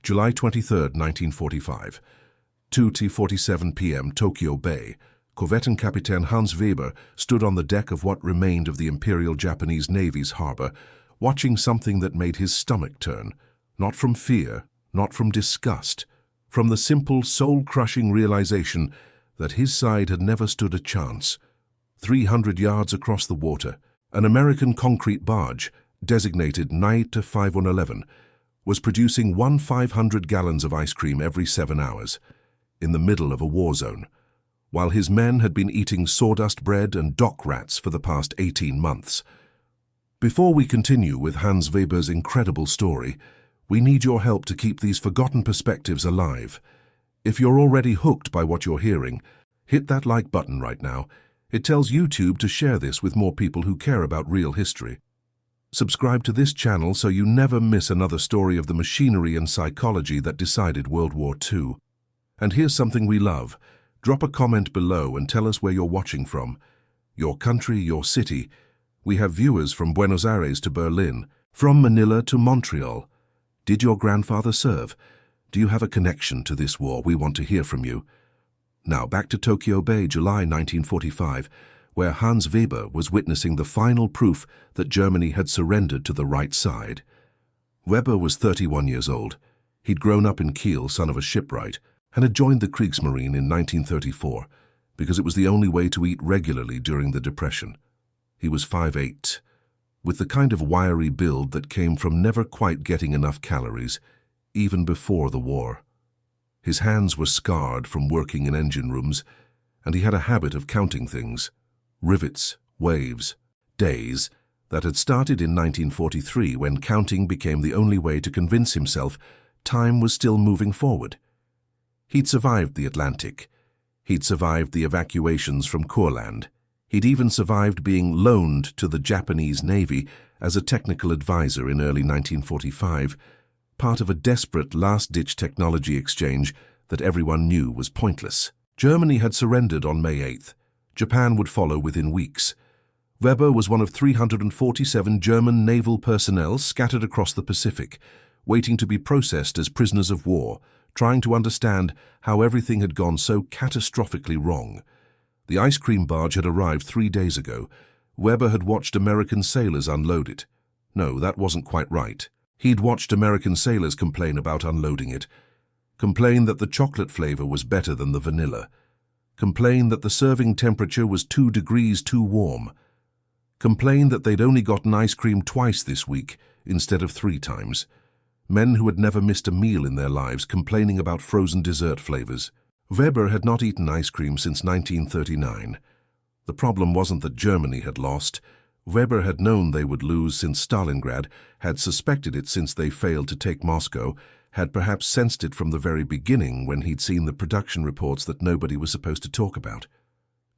July 23, 1945. 2:47 p.m. Tokyo Bay. Korvettenkapitän Hans Weber stood on the deck of what remained of the Imperial Japanese Navy's harbor, watching something that made his stomach turn. Not from fear, not from disgust, from the simple, soul-crushing realization that his side had never stood a chance. 300 yards across the water, an American concrete barge, designated Night 5111, was producing 500 gallons of ice cream every 7 hours, in the middle of a war zone, while his men had been eating sawdust bread and dock rats for the past 18 months. Before we continue with Hans Weber's incredible story, we need your help to keep these forgotten perspectives alive. If you're already hooked by what you're hearing, hit that like button right now. It tells YouTube to share this with more people who care about real history. Subscribe to this channel so you never miss another story of the machinery and psychology that decided World War II. And here's something we love. Drop a comment below and tell us where you're watching from. Your country, your city. We have viewers from Buenos Aires to Berlin, from Manila to Montreal. Did your grandfather serve? Do you have a connection to this war? We want to hear from you. Now back to Tokyo Bay, July 1945, where Hans Weber was witnessing the final proof that Germany had surrendered to the right side. Weber was 31 years old. He'd grown up in Kiel, son of a shipwright, and had joined the Kriegsmarine in 1934 because it was the only way to eat regularly during the Depression. He was 5'8", with the kind of wiry build that came from never quite getting enough calories, even before the war. His hands were scarred from working in engine rooms, and he had a habit of counting things. Rivets, waves, days, that had started in 1943 when counting became the only way to convince himself time was still moving forward. He'd survived the Atlantic. He'd survived the evacuations from Courland. He'd even survived being loaned to the Japanese Navy as a technical advisor in early 1945, part of a desperate last-ditch technology exchange that everyone knew was pointless. Germany had surrendered on May 8th. Japan would follow within weeks. Weber was one of 347 German naval personnel scattered across the Pacific, waiting to be processed as prisoners of war, trying to understand how everything had gone so catastrophically wrong. The ice cream barge had arrived 3 days ago. Weber had watched American sailors unload it. No, that wasn't quite right. He'd watched American sailors complain about unloading it, complain that the chocolate flavor was better than the vanilla, complain that the serving temperature was 2 degrees too warm, complain that they'd only gotten ice cream twice this week instead of 3 times. Men who had never missed a meal in their lives complaining about frozen dessert flavors. Weber had not eaten ice cream since 1939. The problem wasn't that Germany had lost. Weber had known they would lose since Stalingrad, had suspected it since they failed to take Moscow, had perhaps sensed it from the very beginning when he'd seen the production reports that nobody was supposed to talk about.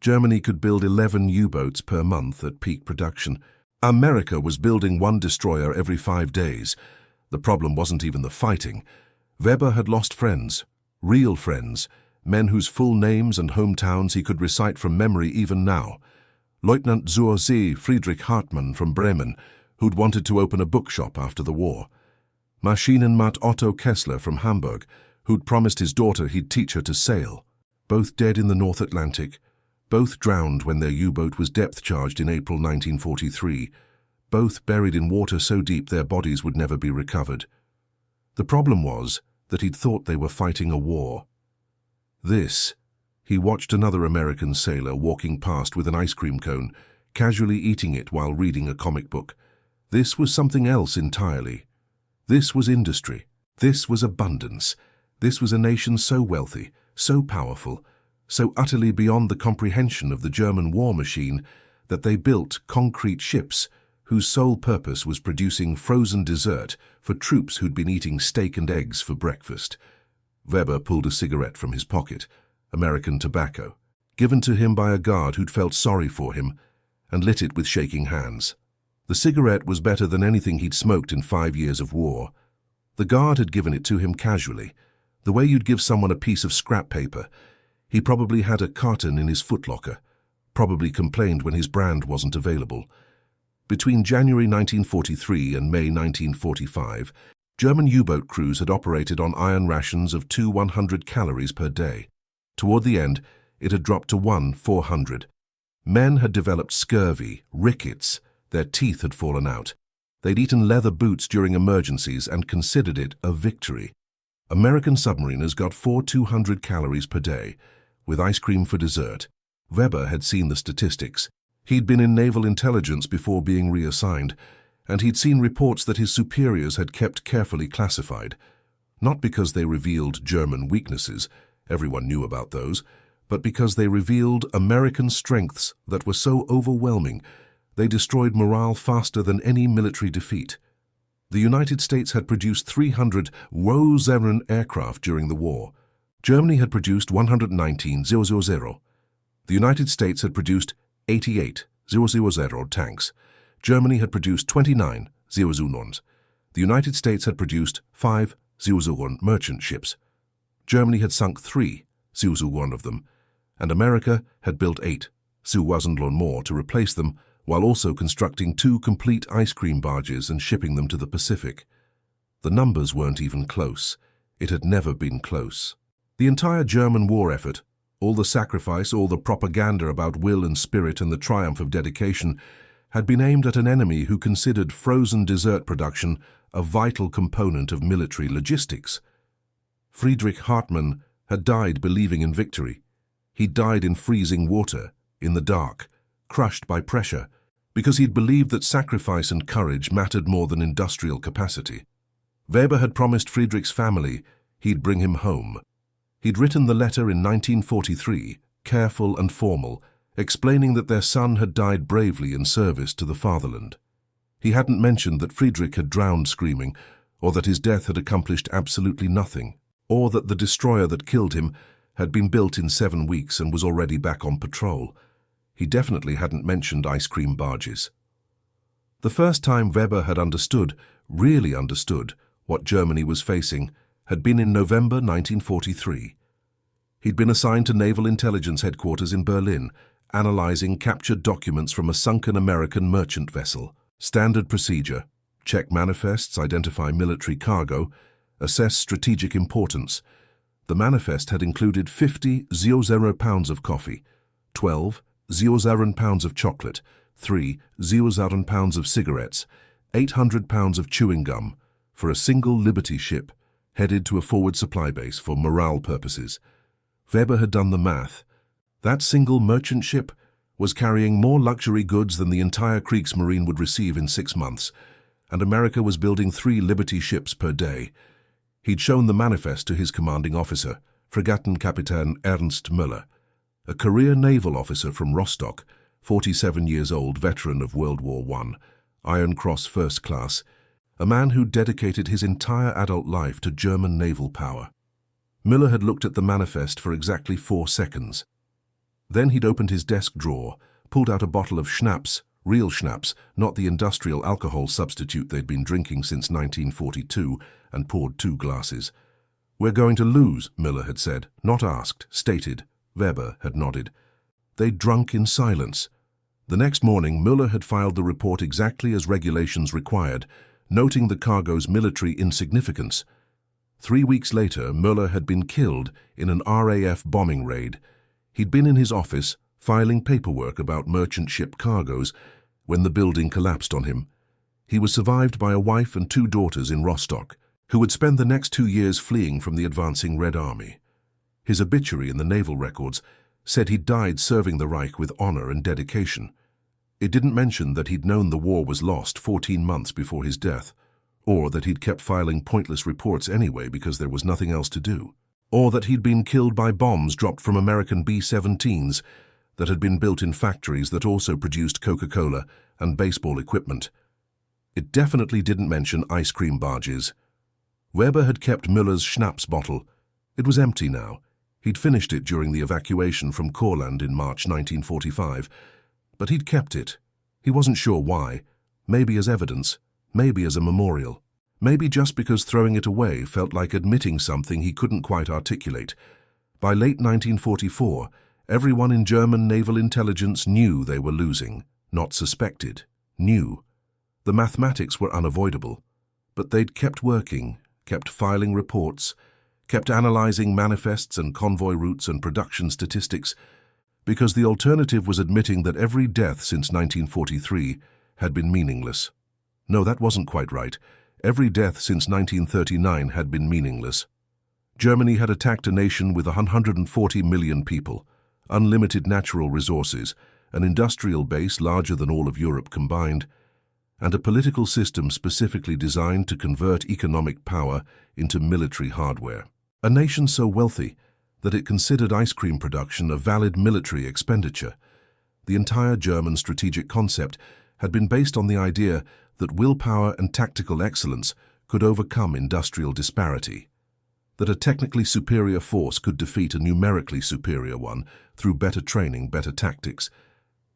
Germany could build 11 U-boats per month at peak production. America was building 1 destroyer every 5 days. The problem wasn't even the fighting. Weber had lost friends, real friends, men whose full names and hometowns he could recite from memory even now. Lieutenant zur See Friedrich Hartmann from Bremen, who'd wanted to open a bookshop after the war. Maschinenmat Otto Kessler from Hamburg, who'd promised his daughter he'd teach her to sail. Both dead in the North Atlantic, both drowned when their U-boat was depth-charged in April 1943, both buried in water so deep their bodies would never be recovered. The problem was that he'd thought they were fighting a war. He watched another American sailor walking past with an ice cream cone, casually eating it while reading a comic book. This was something else entirely. This was industry. This was abundance. This was a nation so wealthy, so powerful, so utterly beyond the comprehension of the German war machine that they built concrete ships whose sole purpose was producing frozen dessert for troops who'd been eating steak and eggs for breakfast. Weber pulled a cigarette from his pocket, American tobacco, given to him by a guard who'd felt sorry for him, and lit it with shaking hands. The cigarette was better than anything he'd smoked in 5 years of war. The guard had given it to him casually, the way you'd give someone a piece of scrap paper. He probably had a carton in his footlocker, probably complained when his brand wasn't available. Between January 1943 and May 1945, German U-boat crews had operated on iron rations of 100 calories per day. Toward the end, it had dropped to 400. Men had developed scurvy, rickets, their teeth had fallen out. They'd eaten leather boots during emergencies and considered it a victory. American submariners got 200 calories per day, with ice cream for dessert. Weber had seen the statistics. He'd been in naval intelligence before being reassigned, and he'd seen reports that his superiors had kept carefully classified. Not because they revealed German weaknesses, everyone knew about those, but because they revealed American strengths that were so overwhelming they destroyed morale faster than any military defeat. The United States had produced 300 Rose-Aaron aircraft during the war. Germany had produced 119,000. The United States had produced 88,000 tanks. Germany had produced 29,000. The United States had produced 5,000 merchant ships. Germany had sunk 3,000 of them, and America had built 8,000 more to replace them, while also constructing 2 complete ice cream barges and shipping them to the Pacific. The numbers weren't even close. It had never been close. The entire German war effort, all the sacrifice, all the propaganda about will and spirit and the triumph of dedication, had been aimed at an enemy who considered frozen dessert production a vital component of military logistics. Friedrich Hartmann had died believing in victory. He died in freezing water, in the dark, crushed by pressure, because he'd believed that sacrifice and courage mattered more than industrial capacity. Weber had promised Friedrich's family he'd bring him home. He'd written the letter in 1943, careful and formal, explaining that their son had died bravely in service to the fatherland. He hadn't mentioned that Friedrich had drowned screaming, or that his death had accomplished absolutely nothing, or that the destroyer that killed him had been built in 7 weeks and was already back on patrol. He definitely hadn't mentioned ice cream barges. The first time Weber had understood, really understood, what Germany was facing had been in November 1943. He'd been assigned to Naval Intelligence Headquarters in Berlin, analyzing captured documents from a sunken American merchant vessel. Standard procedure: check manifests, identify military cargo, assess strategic importance. The manifest had included 50 00 pounds of coffee, 12 00 pounds of chocolate, 3 00 pounds of cigarettes, 800 pounds of chewing gum, for a single Liberty ship headed to a forward supply base for morale purposes. Weber had done the math. That single merchant ship was carrying more luxury goods than the entire Kriegsmarine would receive in 6 months, and America was building 3 Liberty ships per day. He'd shown the manifest to his commanding officer, Fregattenkapitän Ernst Müller, a career naval officer from Rostock, 47 years old, veteran of World War I, Iron Cross First Class, a man who dedicated his entire adult life to German naval power. Müller had looked at the manifest for exactly 4 seconds. Then he'd opened his desk drawer, pulled out a bottle of schnapps, real schnapps, not the industrial alcohol substitute they'd been drinking since 1942, and poured 2 glasses. "We're going to lose," Müller had said, not asked, stated. Weber had nodded. They'd drunk in silence. The next morning, Müller had filed the report exactly as regulations required, noting the cargo's military insignificance. 3 weeks later, Müller had been killed in an RAF bombing raid. He'd been in his office, filing paperwork about merchant ship cargoes, when the building collapsed on him. He was survived by a wife and 2 daughters in Rostock, who would spend the next 2 years fleeing from the advancing Red Army. His obituary in the naval records said he'd died serving the Reich with honor and dedication. It didn't mention that he'd known the war was lost 14 months before his death, or that he'd kept filing pointless reports anyway because there was nothing else to do, or that he'd been killed by bombs dropped from American B-17s that had been built in factories that also produced Coca-Cola and baseball equipment. It definitely didn't mention ice cream barges. Weber had kept Müller's schnapps bottle. It was empty now. He'd finished it during the evacuation from Courland in March 1945, but he'd kept it. He wasn't sure why. Maybe as evidence, maybe as a memorial. Maybe just because throwing it away felt like admitting something he couldn't quite articulate. By late 1944, everyone in German naval intelligence knew they were losing, not suspected, knew. The mathematics were unavoidable. But they'd kept working, kept filing reports, kept analyzing manifests and convoy routes and production statistics, because the alternative was admitting that every death since 1943 had been meaningless. No, that wasn't quite right. Every death since 1939 had been meaningless. Germany had attacked a nation with 140 million people, unlimited natural resources, an industrial base larger than all of Europe combined, and a political system specifically designed to convert economic power into military hardware. A nation so wealthy that it considered ice cream production a valid military expenditure. The entire German strategic concept had been based on the idea that willpower and tactical excellence could overcome industrial disparity, that a technically superior force could defeat a numerically superior one through better training, better tactics,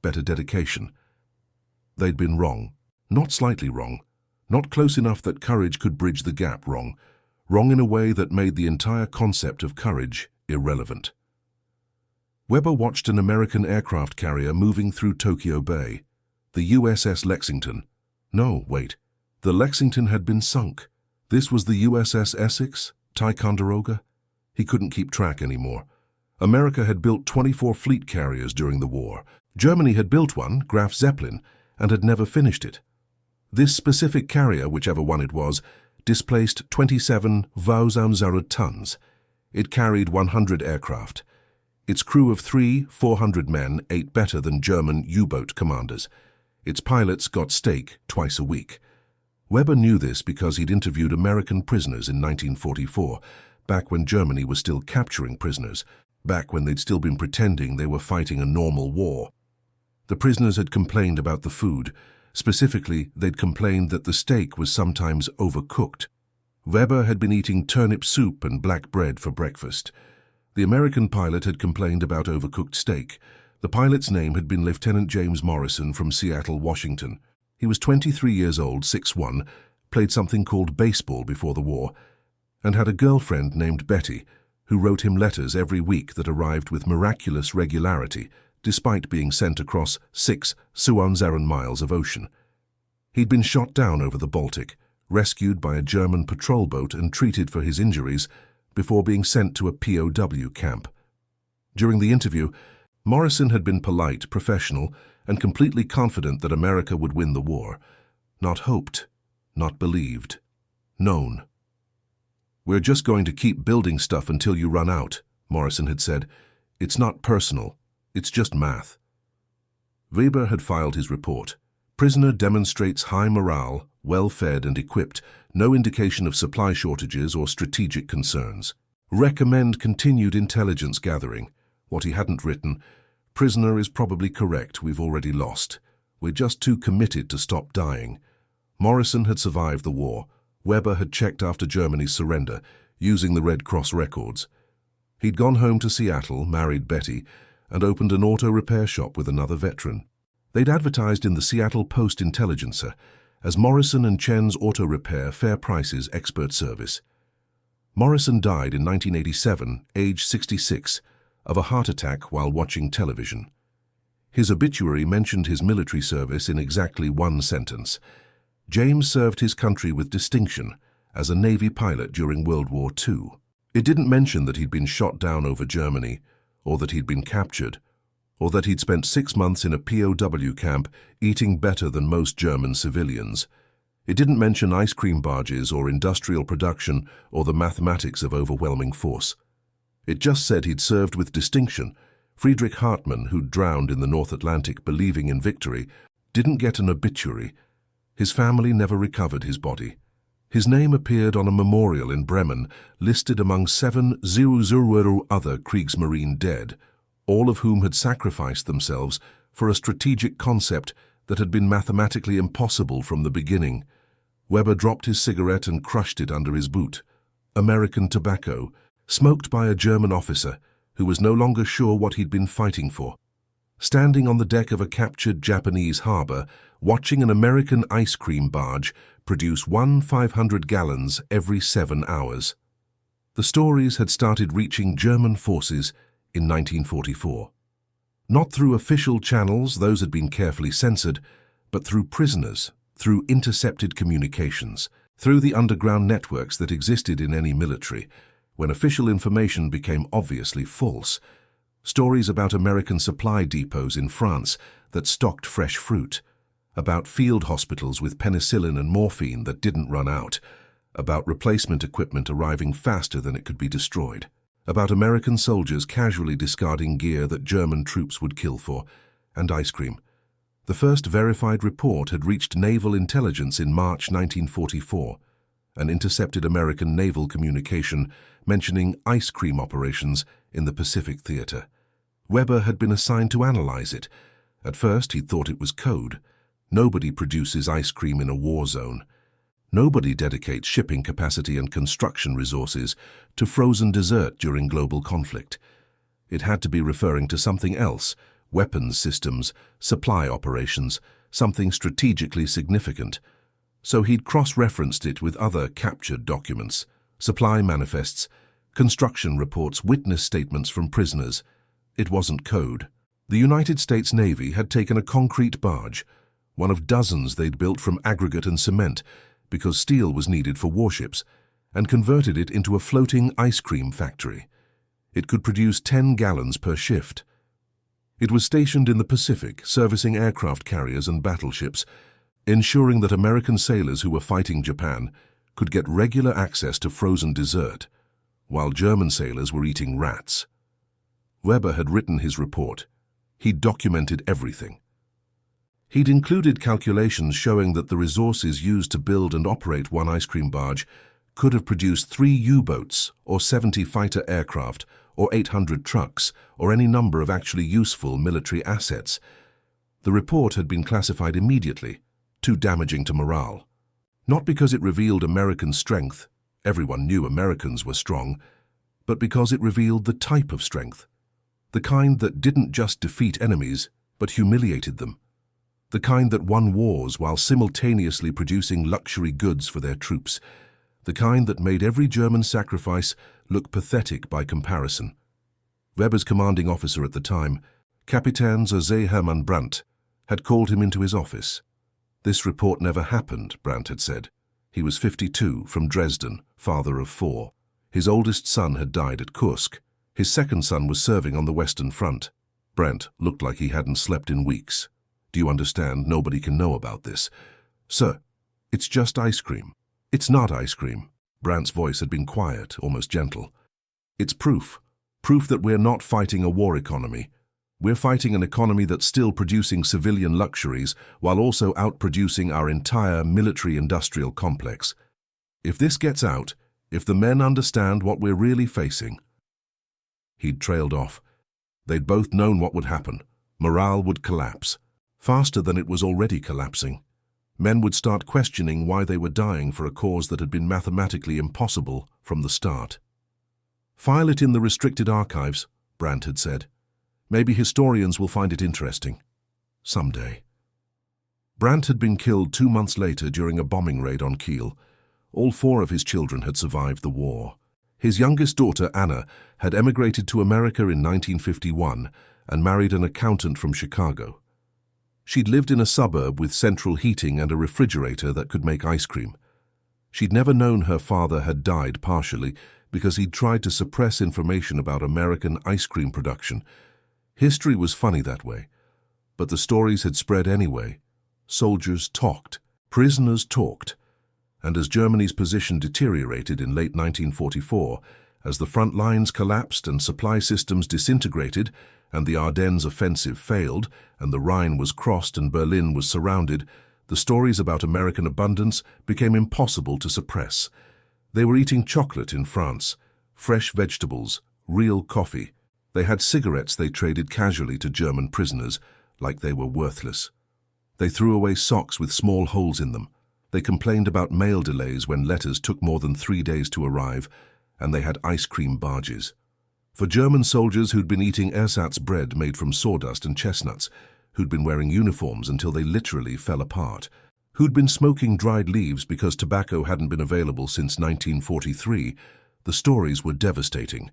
better dedication. They'd been wrong, not slightly wrong, not close enough that courage could bridge the gap, wrong in a way that made the entire concept of courage irrelevant. Weber watched an American aircraft carrier moving through Tokyo Bay, the USS Lexington. No, wait, the Lexington had been sunk. This was the USS Essex, Ticonderoga? He couldn't keep track anymore. America had built 24 fleet carriers during the war. Germany had built one, Graf Zeppelin, and had never finished it. This specific carrier, whichever one it was, displaced 27,000 tons. It carried 100 aircraft. Its crew of 400 men ate better than German U-boat commanders. Its pilots got steak twice a week. Weber knew this because he'd interviewed American prisoners in 1944, back when Germany was still capturing prisoners, back when they'd still been pretending they were fighting a normal war. The prisoners had complained about the food. Specifically, they'd complained that the steak was sometimes overcooked. Weber had been eating turnip soup and black bread for breakfast. The American pilot had complained about overcooked steak. The pilot's name had been Lieutenant James Morrison from Seattle, Washington. He was 23 years old, 6'1", played something called baseball before the war, and had a girlfriend named Betty, who wrote him letters every week that arrived with miraculous regularity, despite being sent across 6,000 miles of ocean. He'd been shot down over the Baltic, rescued by a German patrol boat and treated for his injuries before being sent to a POW camp. During the interview, Morrison had been polite, professional, and completely confident that America would win the war. Not hoped, not believed, known. "We're just going to keep building stuff until you run out," Morrison had said. "It's not personal. It's just math." Weber had filed his report. Prisoner demonstrates high morale, well-fed and equipped, no indication of supply shortages or strategic concerns. Recommend continued intelligence gathering. What he hadn't written, prisoner is probably correct, we've already lost. We're just too committed to stop dying. Morrison had survived the war. Weber had checked after Germany's surrender, using the Red Cross records. He'd gone home to Seattle, married Betty, and opened an auto repair shop with another veteran. They'd advertised in the Seattle Post-Intelligencer as Morrison and Chen's Auto Repair Fair Prices Expert Service. Morrison died in 1987, age 66, of a heart attack while watching television. His obituary mentioned his military service in exactly one sentence. James served his country with distinction as a Navy pilot during World War II. It didn't mention that he'd been shot down over Germany, or that he'd been captured, or that he'd spent 6 months in a POW camp eating better than most German civilians. It didn't mention ice cream barges or industrial production or the mathematics of overwhelming force. It just said he'd served with distinction. Friedrich Hartmann, who'd drowned in the North Atlantic believing in victory, didn't get an obituary. His family never recovered his body. His name appeared on a memorial in Bremen, listed among 7,000 other Kriegsmarine dead, all of whom had sacrificed themselves for a strategic concept that had been mathematically impossible from the beginning. Weber dropped his cigarette and crushed it under his boot. American tobacco, smoked by a German officer who was no longer sure what he'd been fighting for. Standing on the deck of a captured Japanese harbor, watching an American ice cream barge produce 500 gallons every 7 hours. The stories had started reaching German forces in 1944. Not through official channels, those had been carefully censored, but through prisoners, through intercepted communications, through the underground networks that existed in any military, when official information became obviously false. Stories about American supply depots in France that stocked fresh fruit, about field hospitals with penicillin and morphine that didn't run out, about replacement equipment arriving faster than it could be destroyed, about American soldiers casually discarding gear that German troops would kill for, and ice cream. The first verified report had reached naval intelligence in March 1944, an intercepted American naval communication mentioning ice cream operations in the Pacific Theater. Weber had been assigned to analyze it. At first, he'd thought it was code. Nobody produces ice cream in a war zone. Nobody dedicates shipping capacity and construction resources to frozen dessert during global conflict. It had to be referring to something else, weapons systems, supply operations, something strategically significant. So he'd cross-referenced it with other captured documents, supply manifests, construction reports, witness statements from prisoners. It wasn't code. The United States Navy had taken a concrete barge, one of dozens they'd built from aggregate and cement, because steel was needed for warships, and converted it into a floating ice cream factory. It could produce 10 gallons per shift. It was stationed in the Pacific, servicing aircraft carriers and battleships, ensuring that American sailors who were fighting Japan could get regular access to frozen dessert, while German sailors were eating rats. Weber had written his report. He'd documented everything. He'd included calculations showing that the resources used to build and operate one ice cream barge could have produced 3 U-boats or 70 fighter aircraft or 800 trucks or any number of actually useful military assets. The report had been classified immediately, too damaging to morale. Not because it revealed American strength, everyone knew Americans were strong, but because it revealed the type of strength, the kind that didn't just defeat enemies, but humiliated them. The kind that won wars while simultaneously producing luxury goods for their troops. The kind that made every German sacrifice look pathetic by comparison. Weber's commanding officer at the time, Kapitän José Hermann Brandt, had called him into his office. This report never happened, Brandt had said. He was 52, from Dresden, father of 4. His oldest son had died at Kursk. His second son was serving on the Western Front. Brandt looked like he hadn't slept in weeks. Do you understand? Nobody can know about this. Sir, it's just ice cream. It's not ice cream. Brandt's voice had been quiet, almost gentle. It's proof. Proof that we're not fighting a war economy. We're fighting an economy that's still producing civilian luxuries while also outproducing our entire military-industrial complex. If this gets out, if the men understand what we're really facing... He'd trailed off. They'd both known what would happen. Morale would collapse. Faster than it was already collapsing. Men would start questioning why they were dying for a cause that had been mathematically impossible from the start. File it in the restricted archives, Brandt had said. Maybe historians will find it interesting. Someday. Brandt had been killed 2 months later during a bombing raid on Kiel. All 4 of his children had survived the war. His youngest daughter, Anna, had emigrated to America in 1951 and married an accountant from Chicago. She'd lived in a suburb with central heating and a refrigerator that could make ice cream. She'd never known her father had died partially because he'd tried to suppress information about American ice cream production. History was funny that way. But the stories had spread anyway. Soldiers talked. Prisoners talked. And as Germany's position deteriorated in late 1944, as the front lines collapsed and supply systems disintegrated, and the Ardennes offensive failed, and the Rhine was crossed and Berlin was surrounded, the stories about American abundance became impossible to suppress. They were eating chocolate in France, fresh vegetables, real coffee. They had cigarettes they traded casually to German prisoners, like they were worthless. They threw away socks with small holes in them. They complained about mail delays when letters took more than 3 days to arrive, and they had ice cream barges. For German soldiers who'd been eating ersatz bread made from sawdust and chestnuts, who'd been wearing uniforms until they literally fell apart, who'd been smoking dried leaves because tobacco hadn't been available since 1943, the stories were devastating.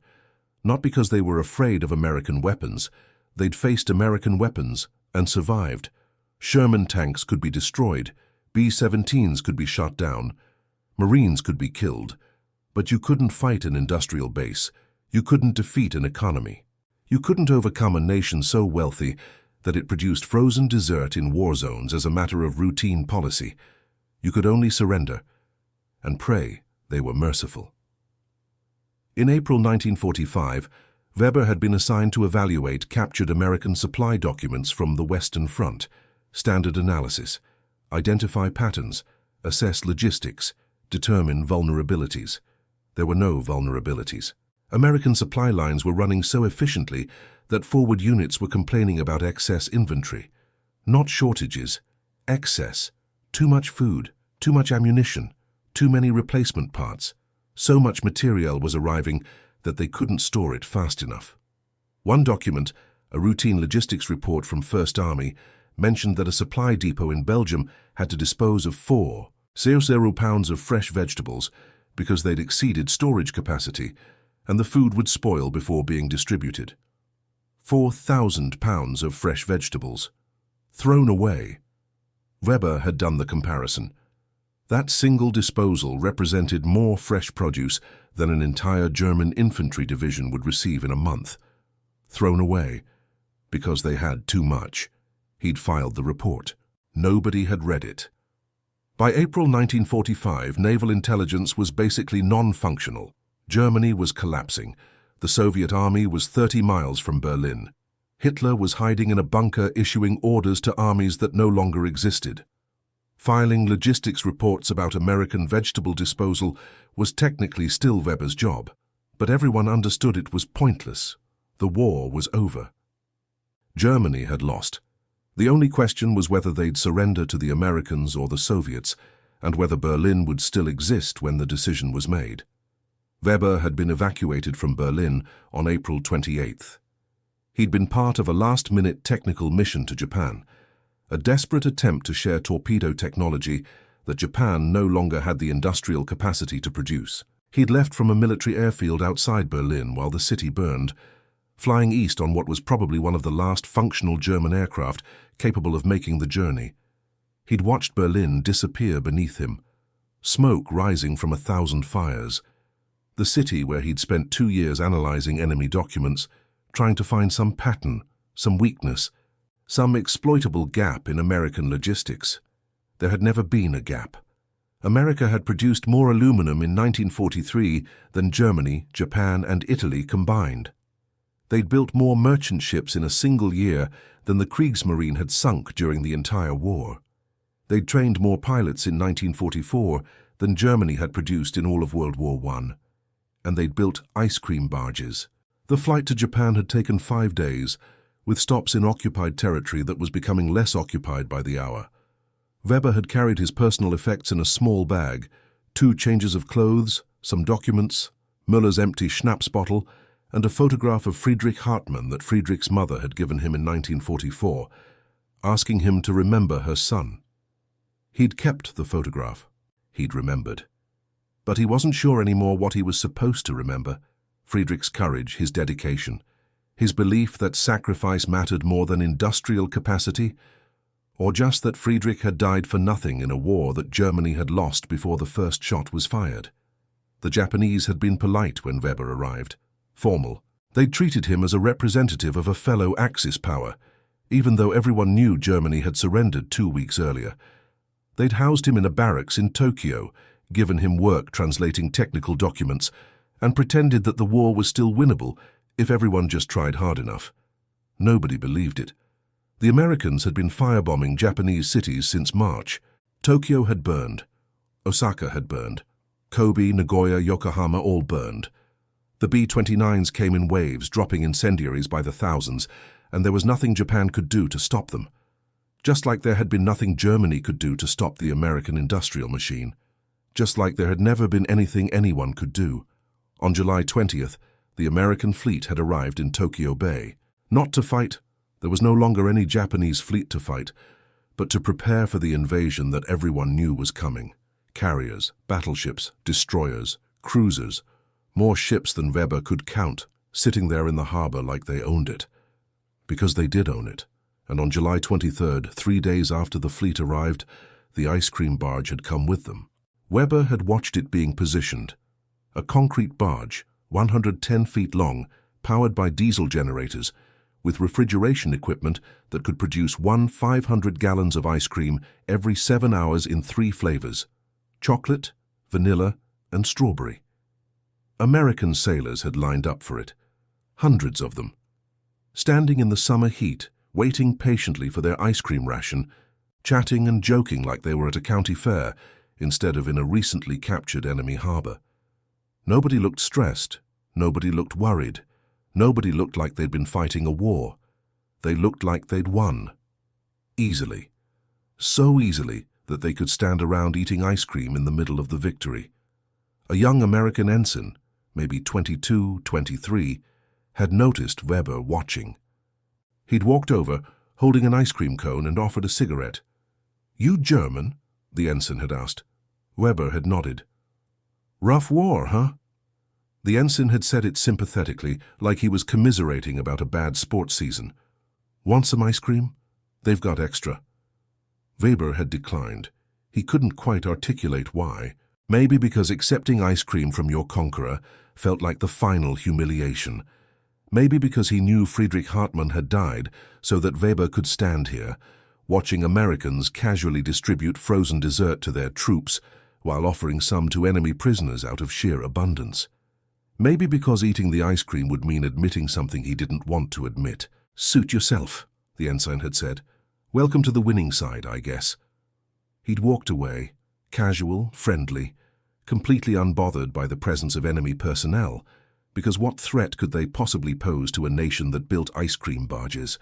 Not because they were afraid of American weapons. They'd faced American weapons and survived. Sherman tanks could be destroyed. B-17s could be shot down. Marines could be killed, but you couldn't fight an industrial base. You couldn't defeat an economy. You couldn't overcome a nation so wealthy that it produced frozen dessert in war zones as a matter of routine policy. You could only surrender and pray they were merciful. In April 1945, Weber had been assigned to evaluate captured American supply documents from the Western Front, standard analysis, identify patterns, assess logistics, determine vulnerabilities. There were no vulnerabilities. American supply lines were running so efficiently that forward units were complaining about excess inventory. Not shortages, excess. Too much food, too much ammunition, too many replacement parts. So much material was arriving that they couldn't store it fast enough. One document, a routine logistics report from First Army, mentioned that a supply depot in Belgium had to dispose of 4,000 pounds of fresh vegetables because they'd exceeded storage capacity, and the food would spoil before being distributed. 4,000 pounds of fresh vegetables. Thrown away. Weber had done the comparison. That single disposal represented more fresh produce than an entire German infantry division would receive in a month. Thrown away because they had too much. He'd filed the report. Nobody had read it. By April 1945, naval intelligence was basically non-functional. Germany was collapsing. The Soviet army was 30 miles from Berlin. Hitler was hiding in a bunker issuing orders to armies that no longer existed. Filing logistics reports about American vegetable disposal was technically still Weber's job, but everyone understood it was pointless. The war was over. Germany had lost. The only question was whether they'd surrender to the Americans or the Soviets, and whether Berlin would still exist when the decision was made. Weber had been evacuated from Berlin on April 28th. He'd been part of a last-minute technical mission to Japan, a desperate attempt to share torpedo technology that Japan no longer had the industrial capacity to produce. He'd left from a military airfield outside Berlin while the city burned, flying east on what was probably one of the last functional German aircraft capable of making the journey. He'd watched Berlin disappear beneath him, smoke rising from 1,000 fires. The city where he'd spent 2 years analyzing enemy documents, trying to find some pattern, some weakness, some exploitable gap in American logistics. There had never been a gap. America had produced more aluminum in 1943 than Germany, Japan, and Italy combined. They'd built more merchant ships in a single year than the Kriegsmarine had sunk during the entire war. They'd trained more pilots in 1944 than Germany had produced in all of World War I. And they'd built ice cream barges. The flight to Japan had taken 5 days, with stops in occupied territory that was becoming less occupied by the hour. Weber had carried his personal effects in a small bag, 2 changes of clothes, some documents, Müller's empty schnapps bottle, and a photograph of Friedrich Hartmann that Friedrich's mother had given him in 1944, asking him to remember her son. He'd kept the photograph. He'd remembered. But he wasn't sure anymore what he was supposed to remember. Friedrich's courage, his dedication, his belief that sacrifice mattered more than industrial capacity, or just that Friedrich had died for nothing in a war that Germany had lost before the first shot was fired. The Japanese had been polite when Weber arrived, formal. They'd treated him as a representative of a fellow Axis power, even though everyone knew Germany had surrendered 2 weeks earlier. They'd housed him in a barracks in Tokyo, given him work translating technical documents, and pretended that the war was still winnable if everyone just tried hard enough. Nobody believed it. The Americans had been firebombing Japanese cities since March. Tokyo had burned. Osaka had burned. Kobe, Nagoya, Yokohama all burned. The B-29s came in waves, dropping incendiaries by the thousands, and there was nothing Japan could do to stop them. Just like there had been nothing Germany could do to stop the American industrial machine. Just like there had never been anything anyone could do. On July 20th, the American fleet had arrived in Tokyo Bay. Not to fight, there was no longer any Japanese fleet to fight, but to prepare for the invasion that everyone knew was coming. Carriers, battleships, destroyers, cruisers, more ships than Weber could count, sitting there in the harbor like they owned it. Because they did own it, and on July 23rd, 3 days after the fleet arrived, the ice cream barge had come with them. Weber had watched it being positioned. A concrete barge, 110 feet long, powered by diesel generators, with refrigeration equipment that could produce 500 gallons of ice cream every 7 hours in 3 flavors: chocolate, vanilla, and strawberry. American sailors had lined up for it, hundreds of them, standing in the summer heat, waiting patiently for their ice cream ration, chatting and joking like they were at a county fair instead of in a recently captured enemy harbor. Nobody looked stressed, nobody looked worried, nobody looked like they'd been fighting a war. They looked like they'd won. Easily. So easily that they could stand around eating ice cream in the middle of the victory. A young American ensign, maybe 22, 23, had noticed Weber watching. He'd walked over, holding an ice cream cone, and offered a cigarette. "You German?" the ensign had asked. Weber had nodded. "Rough war, huh?" The ensign had said it sympathetically, like he was commiserating about a bad sports season. "Want some ice cream? They've got extra." Weber had declined. He couldn't quite articulate why. Maybe because accepting ice cream from your conqueror felt like the final humiliation. Maybe because he knew Friedrich Hartmann had died, so that Weber could stand here, watching Americans casually distribute frozen dessert to their troops while offering some to enemy prisoners out of sheer abundance. Maybe because eating the ice cream would mean admitting something he didn't want to admit. "Suit yourself," the ensign had said. "Welcome to the winning side, I guess." He'd walked away, casual, friendly, completely unbothered by the presence of enemy personnel, because what threat could they possibly pose to a nation that built ice cream barges?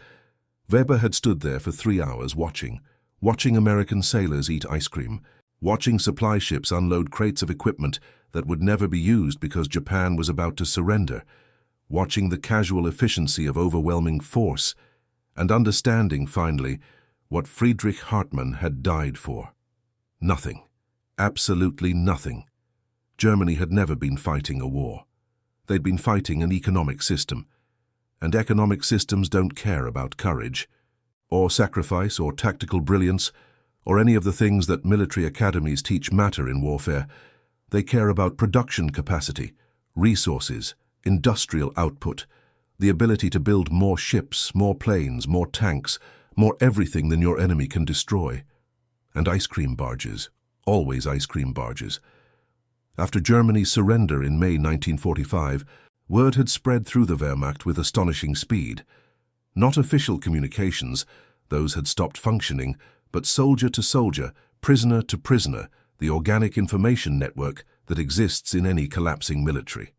Weber had stood there for 3 hours watching American sailors eat ice cream, watching supply ships unload crates of equipment that would never be used because Japan was about to surrender, watching the casual efficiency of overwhelming force, and understanding, finally, what Friedrich Hartmann had died for. Nothing. Absolutely nothing. Germany had never been fighting a war. They'd been fighting an economic system, and economic systems don't care about courage, or sacrifice, or tactical brilliance, or any of the things that military academies teach matter in warfare. They care about production capacity, resources, industrial output, the ability to build more ships, more planes, more tanks, more everything than your enemy can destroy. And ice cream barges, always ice cream barges. After Germany's surrender in May 1945, word had spread through the Wehrmacht with astonishing speed. Not official communications, those had stopped functioning, but soldier to soldier, prisoner to prisoner, the organic information network that exists in any collapsing military.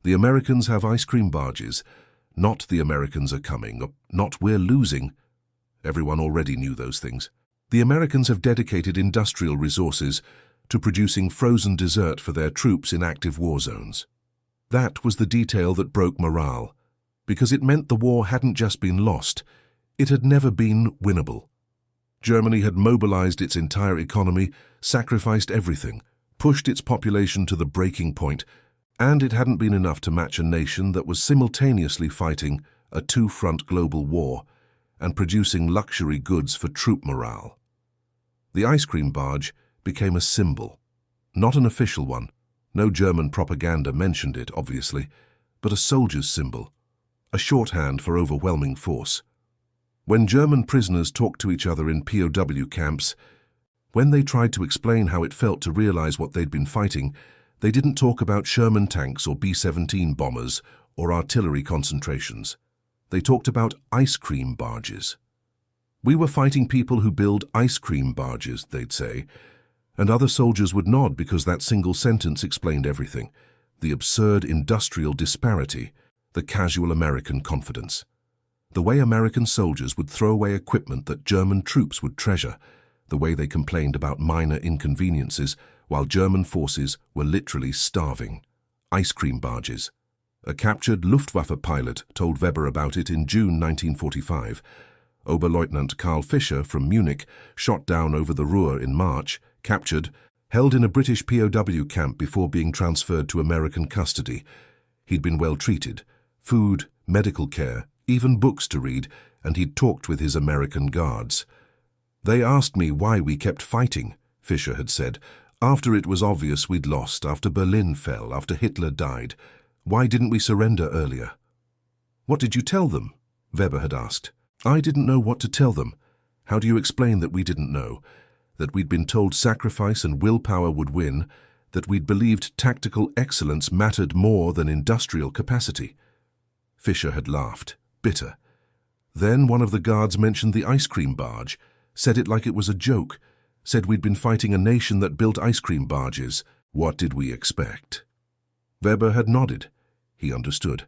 The Americans have ice cream barges. Not the Americans are coming, not we're losing. Everyone already knew those things. The Americans have dedicated industrial resources to producing frozen dessert for their troops in active war zones. That was the detail that broke morale, because it meant the war hadn't just been lost, it had never been winnable. Germany had mobilized its entire economy, sacrificed everything, pushed its population to the breaking point, and it hadn't been enough to match a nation that was simultaneously fighting a two-front global war and producing luxury goods for troop morale. The ice cream barge became a symbol, not an official one. No German propaganda mentioned it, obviously, but a soldier's symbol, a shorthand for overwhelming force. When German prisoners talked to each other in POW camps, when they tried to explain how it felt to realize what they'd been fighting, they didn't talk about Sherman tanks or B-17 bombers or artillery concentrations. They talked about ice cream barges. "We were fighting people who build ice cream barges," they'd say, and other soldiers would nod because that single sentence explained everything: the absurd industrial disparity, the casual American confidence. The way American soldiers would throw away equipment that German troops would treasure, the way they complained about minor inconveniences while German forces were literally starving. Ice cream barges. A captured Luftwaffe pilot told Weber about it in June 1945. Oberleutnant Karl Fischer from Munich, shot down over the Ruhr in March, captured, held in a British POW camp before being transferred to American custody. He'd been well treated, food, medical care, even books to read, and he'd talked with his American guards. "They asked me why we kept fighting," Fischer had said. After it was obvious we'd lost, after Berlin fell, after Hitler died, why didn't we surrender earlier? What did you tell them? Weber had asked. I didn't know what to tell them. How do you explain that we didn't know? That we'd been told sacrifice and willpower would win, that we'd believed tactical excellence mattered more than industrial capacity? Fischer had laughed, bitter. Then one of the guards mentioned the ice cream barge, said it like it was a joke, said we'd been fighting a nation that built ice cream barges. What did we expect? Weber had nodded. He understood.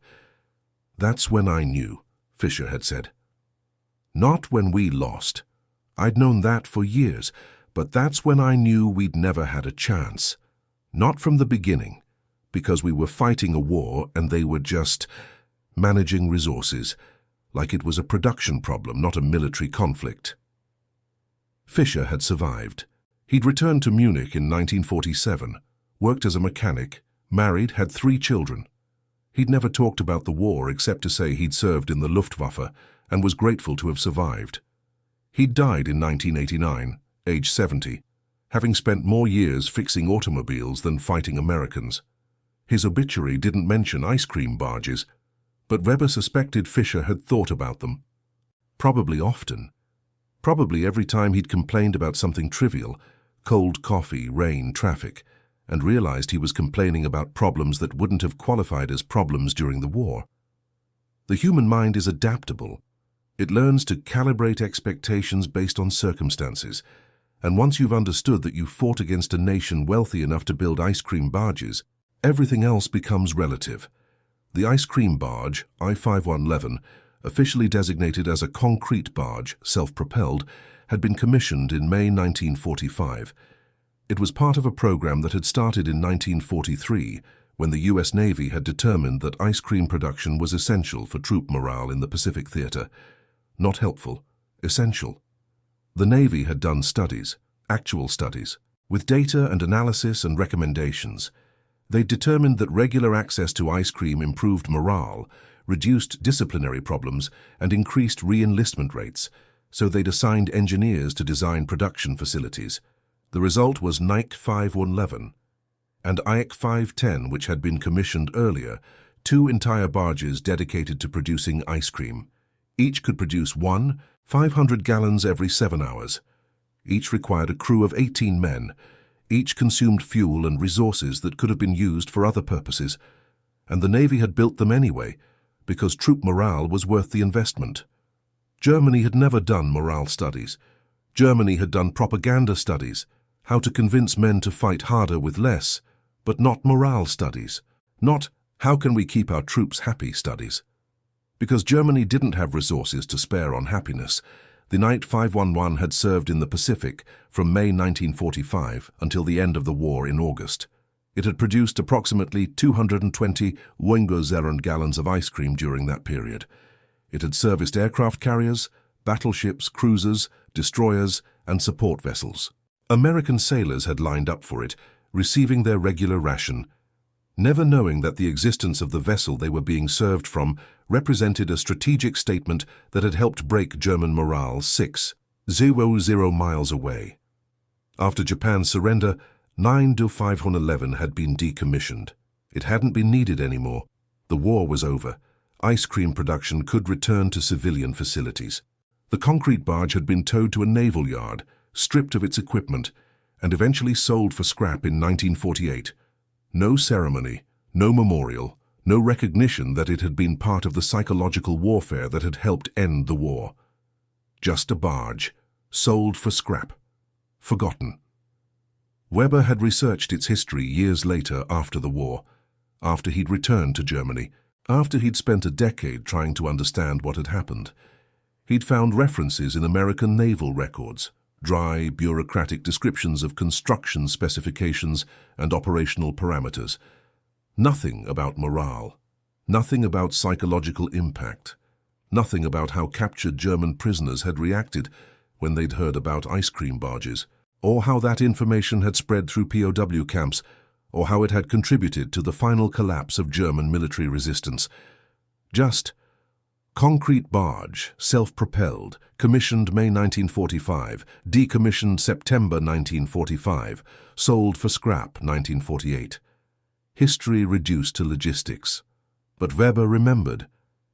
That's when I knew, Fischer had said. Not when we lost. I'd known that for years, but that's when I knew we'd never had a chance. Not from the beginning, because we were fighting a war and they were just managing resources, like it was a production problem, not a military conflict. Fischer had survived. He'd returned to Munich in 1947, worked as a mechanic, married, had 3 children. He'd never talked about the war except to say he'd served in the Luftwaffe and was grateful to have survived. He'd died in 1989, age 70, having spent more years fixing automobiles than fighting Americans. His obituary didn't mention ice cream barges, but Weber suspected Fischer had thought about them. Probably often. Probably every time he'd complained about something trivial, cold coffee, rain, traffic, and realized he was complaining about problems that wouldn't have qualified as problems during the war. The human mind is adaptable. It learns to calibrate expectations based on circumstances, and once you've understood that you fought against a nation wealthy enough to build ice cream barges, everything else becomes relative. The ice cream barge, I-5111, officially designated as a concrete barge, self-propelled, had been commissioned in May 1945. It was part of a program that had started in 1943, when the US Navy had determined that ice cream production was essential for troop morale in the Pacific Theater. Not helpful, essential. The Navy had done studies, actual studies, with data and analysis and recommendations. They determined that regular access to ice cream improved morale, reduced disciplinary problems, and increased re-enlistment rates, so they'd assigned engineers to design production facilities. The result was Nike 511 and Ike 510, which had been commissioned earlier, 2 entire barges dedicated to producing ice cream. Each could produce 500 gallons every 7 hours. Each required a crew of 18 men. Each consumed fuel and resources that could have been used for other purposes. And the Navy had built them anyway, because troop morale was worth the investment. Germany had never done morale studies. Germany had done propaganda studies, how to convince men to fight harder with less, but not morale studies, not how can we keep our troops happy studies. Because Germany didn't have resources to spare on happiness, the Knight 511 had served in the Pacific from May 1945 until the end of the war in August. It had produced approximately 220 Wunderzehren gallons of ice cream during that period. It had serviced aircraft carriers, battleships, cruisers, destroyers, and support vessels. American sailors had lined up for it, receiving their regular ration, never knowing that the existence of the vessel they were being served from represented a strategic statement that had helped break German morale 600 miles away. After Japan's surrender, 9 do 511 had been decommissioned. It hadn't been needed anymore. The war was over. Ice cream production could return to civilian facilities. The concrete barge had been towed to a naval yard, stripped of its equipment, and eventually sold for scrap in 1948. No ceremony, no memorial, no recognition that it had been part of the psychological warfare that had helped end the war. Just a barge, sold for scrap, forgotten. Weber had researched its history years later after the war, after he'd returned to Germany, after he'd spent a decade trying to understand what had happened. He'd found references in American naval records, dry, bureaucratic descriptions of construction specifications and operational parameters. Nothing about morale, nothing about psychological impact, nothing about how captured German prisoners had reacted when they'd heard about ice cream barges, or how that information had spread through POW camps, or how it had contributed to the final collapse of German military resistance. Just, Concrete barge, self-propelled, commissioned May 1945, decommissioned September 1945, sold for scrap 1948. History reduced to logistics. But Weber remembered,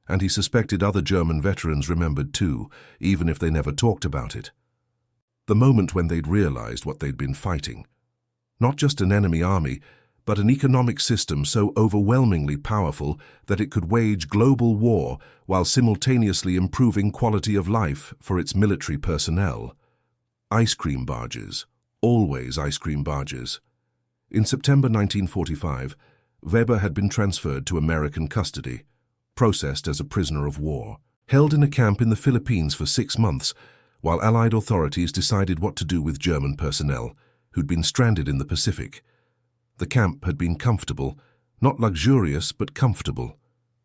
and he suspected other German veterans remembered too, even if they never talked about it. The moment when they'd realized what they'd been fighting. Not just an enemy army, but an economic system so overwhelmingly powerful that it could wage global war while simultaneously improving quality of life for its military personnel. Ice cream barges. Always ice cream barges. In September 1945, Weber had been transferred to American custody, processed as a prisoner of war, held in a camp in the Philippines for 6 months, while Allied authorities decided what to do with German personnel who'd been stranded in the Pacific. The camp had been comfortable, not luxurious but comfortable.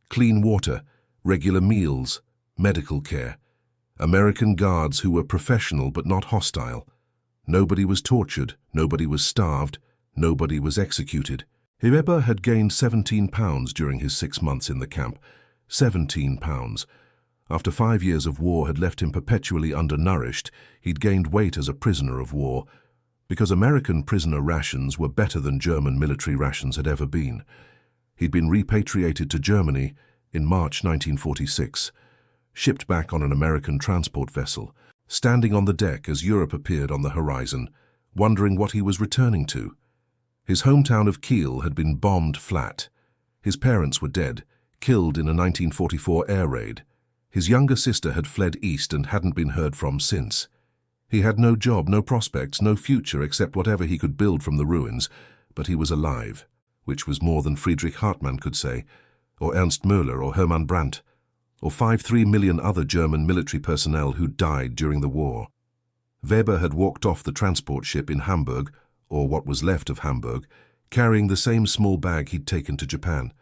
Clean water, regular meals, medical care. American guards who were professional but not hostile. Nobody was tortured, nobody was starved, nobody was executed. Weber had gained 17 pounds during his 6 months in the camp. 17 pounds. After 5 years of war had left him perpetually undernourished, he'd gained weight as a prisoner of war, because American prisoner rations were better than German military rations had ever been. He'd been repatriated to Germany in March 1946, shipped back on an American transport vessel, standing on the deck as Europe appeared on the horizon, wondering what he was returning to. His hometown of Kiel had been bombed flat. His parents were dead, killed in a 1944 air raid. His younger sister had fled east and hadn't been heard from since. He had no job, no prospects, no future except whatever he could build from the ruins, but he was alive, which was more than Friedrich Hartmann could say, or Ernst Möller or Hermann Brandt, or 5-3 million other German military personnel who died during the war. Weber had walked off the transport ship in Hamburg, or what was left of Hamburg, carrying the same small bag he'd taken to Japan.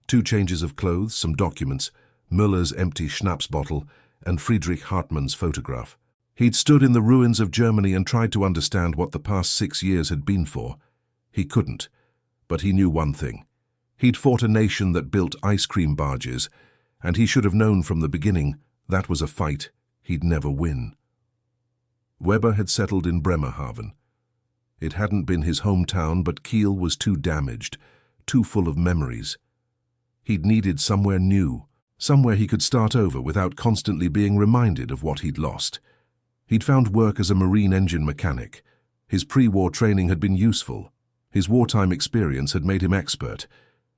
2 changes of clothes, some documents, Müller's empty schnapps bottle, and Friedrich Hartmann's photograph. He'd stood in the ruins of Germany and tried to understand what the past 6 years had been for. He couldn't, but he knew one thing. He'd fought a nation that built ice cream barges, and he should have known from the beginning that was a fight he'd never win. Weber had settled in Bremerhaven. It hadn't been his hometown, but Kiel was too damaged, too full of memories. He'd needed somewhere new, somewhere he could start over without constantly being reminded of what he'd lost. He'd found work as a marine engine mechanic. His pre-war training had been useful. His wartime experience had made him expert.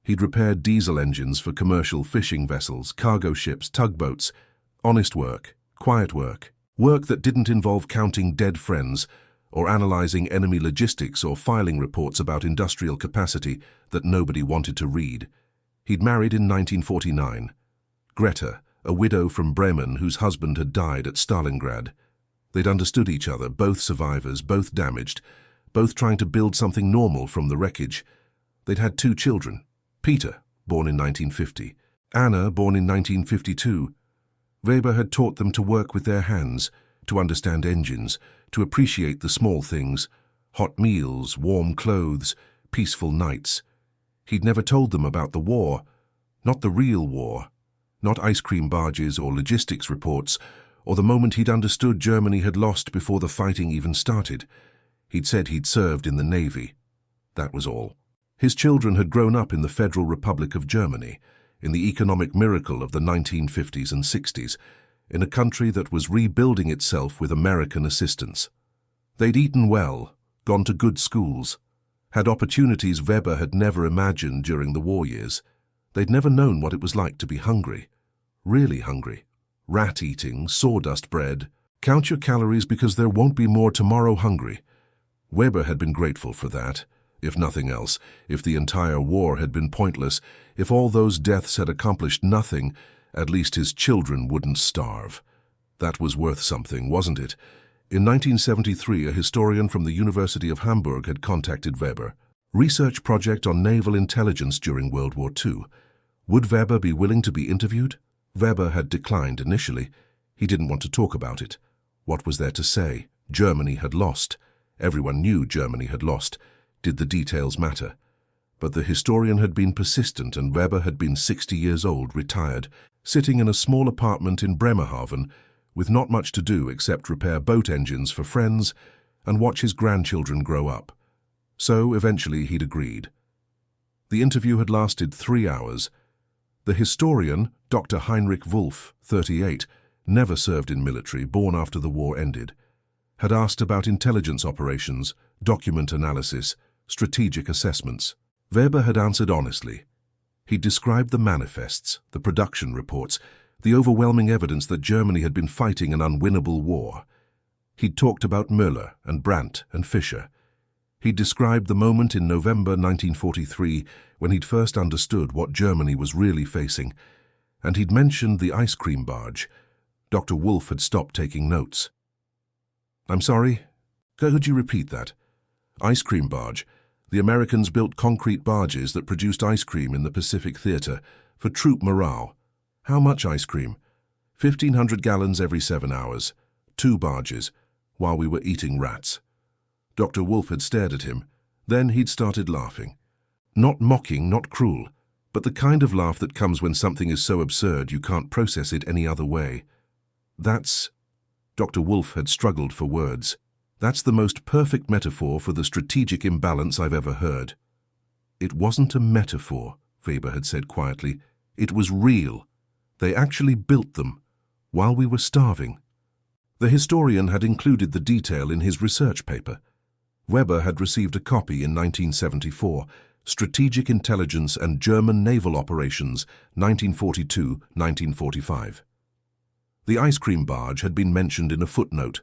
He'd repaired diesel engines for commercial fishing vessels, cargo ships, tugboats. Honest work, quiet work, work that didn't involve counting dead friends or analyzing enemy logistics or filing reports about industrial capacity that nobody wanted to read. He'd married in 1949. Greta, a widow from Bremen whose husband had died at Stalingrad. They'd understood each other, both survivors, both damaged, both trying to build something normal from the wreckage. They'd had 2 children, Peter, born in 1950, Anna, born in 1952. Weber had taught them to work with their hands, to understand engines, to appreciate the small things, hot meals, warm clothes, peaceful nights. He'd never told them about the war, not the real war, not ice cream barges or logistics reports, or the moment he'd understood Germany had lost before the fighting even started. He'd said he'd served in the Navy. That was all. His children had grown up in the Federal Republic of Germany, in the economic miracle of the 1950s and 60s, in a country that was rebuilding itself with American assistance. They'd eaten well, gone to good schools, had opportunities Weber had never imagined during the war years. They'd never known what it was like to be hungry, really hungry. Rat-eating, sawdust bread. Count your calories because there won't be more tomorrow hungry. Weber had been grateful for that, if nothing else, if the entire war had been pointless, if all those deaths had accomplished nothing, at least his children wouldn't starve. That was worth something, wasn't it? In 1973, a historian from the University of Hamburg had contacted Weber. Research project on naval intelligence during World War II. Would Weber be willing to be interviewed? Weber had declined initially. He didn't want to talk about it. What was there to say? Germany had lost. Everyone knew Germany had lost. Did the details matter? But the historian had been persistent, and Weber had been 60 years old, retired, sitting in a small apartment in Bremerhaven with not much to do except repair boat engines for friends and watch his grandchildren grow up. So eventually he'd agreed. The interview had lasted 3 hours. The historian, Dr. Heinrich Wolff, 38, never served in military, born after the war ended, had asked about intelligence operations, document analysis, strategic assessments. Weber had answered honestly. He'd described the manifests, the production reports, the overwhelming evidence that Germany had been fighting an unwinnable war. He'd talked about Müller and Brandt and Fischer. He'd described the moment in November 1943 when he'd first understood what Germany was really facing, and he'd mentioned the ice cream barge. Dr. Wolff had stopped taking notes. "I'm sorry? Could you repeat that?" "Ice cream barge. The Americans built concrete barges that produced ice cream in the Pacific Theater for troop morale." "How much ice cream?" 1,500 gallons every 7 hours. 2 barges, while we were eating rats." Dr. Wolff had stared at him. Then he'd started laughing. Not mocking, not cruel, but the kind of laugh that comes when something is so absurd you can't process it any other way. "That's..." Dr. Wolff had struggled for words. "That's the most perfect metaphor for the strategic imbalance I've ever heard." "It wasn't a metaphor," Weber had said quietly. "It was real. They actually built them, while we were starving." The historian had included the detail in his research paper. Weber had received a copy in 1974, Strategic Intelligence and German Naval Operations, 1942-1945. The ice cream barge had been mentioned in a footnote.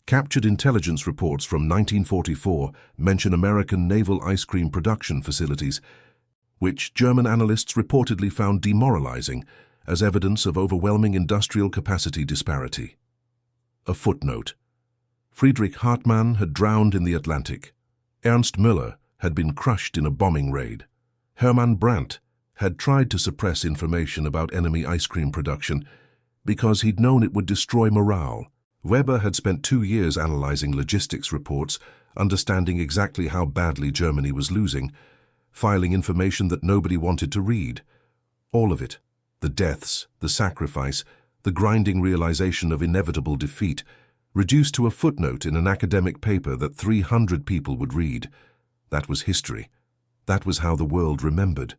Captured intelligence reports from 1944 mention American naval ice cream production facilities, which German analysts reportedly found demoralizing as evidence of overwhelming industrial capacity disparity. A footnote. Friedrich Hartmann had drowned in the Atlantic. Ernst Müller had been crushed in a bombing raid. Hermann Brandt had tried to suppress information about enemy ice cream production because he'd known it would destroy morale. Weber had spent 2 years analyzing logistics reports, understanding exactly how badly Germany was losing, filing information that nobody wanted to read. All of it, the deaths, the sacrifice, the grinding realization of inevitable defeat, reduced to a footnote in an academic paper that 300 people would read. That was history. That was how the world remembered.